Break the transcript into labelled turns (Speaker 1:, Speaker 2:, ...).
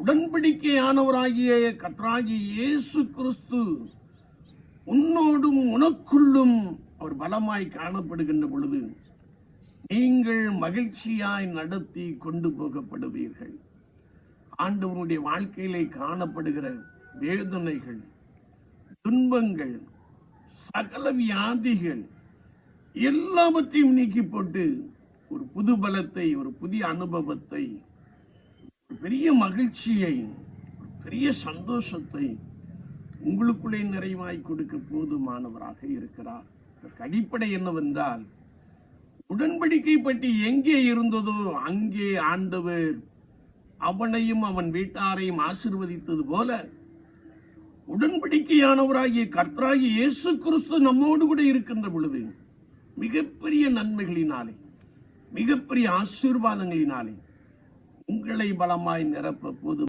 Speaker 1: உடன்படிக்கையானவராகிய கர்த்தராகிய இயேசு கிறிஸ்து உன்னோடும் உனக்குள்ளும் அவர் பலமாய் காணப்படுகின்ற பொழுது நீங்கள் மகிழ்ச்சியாய் நடத்தி கொண்டு போகப்படுவீர்கள். ஆண்டவருடைய வாழ்க்கையிலே காணப்படுகிற வேதனைகள், துன்பங்கள், சகல வியாதிகள் எல்லாவற்றையும் நீக்கி போட்டு ஒரு புது பலத்தை, ஒரு புதிய அனுபவத்தை, ஒரு பெரிய மகிழ்ச்சியை, ஒரு பெரிய சந்தோஷத்தை உங்களுக்குள்ளே நிறைவாய் கொடுக்க போதுமானவராக இருக்கிறார். இதற்கு அடிப்படை என்னவென்றால், உடன்படிக்கை பற்றி எங்கே இருந்ததோ அங்கே ஆண்டவர் அவனையும் அவன் வீட்டாரையும் ஆசீர்வதித்தது போல, உடன்படிக்கையானவராகிய கர்த்தராகிய இயேசு கிறிஸ்து நம்மோடு கூட இருக்கின்ற பொழுது மிகப்பெரிய நன்மைகளினாலே, மிகப்பெரிய ஆசீர்வாதங்களினாலே உங்களை பலமாய் நிரப்ப போது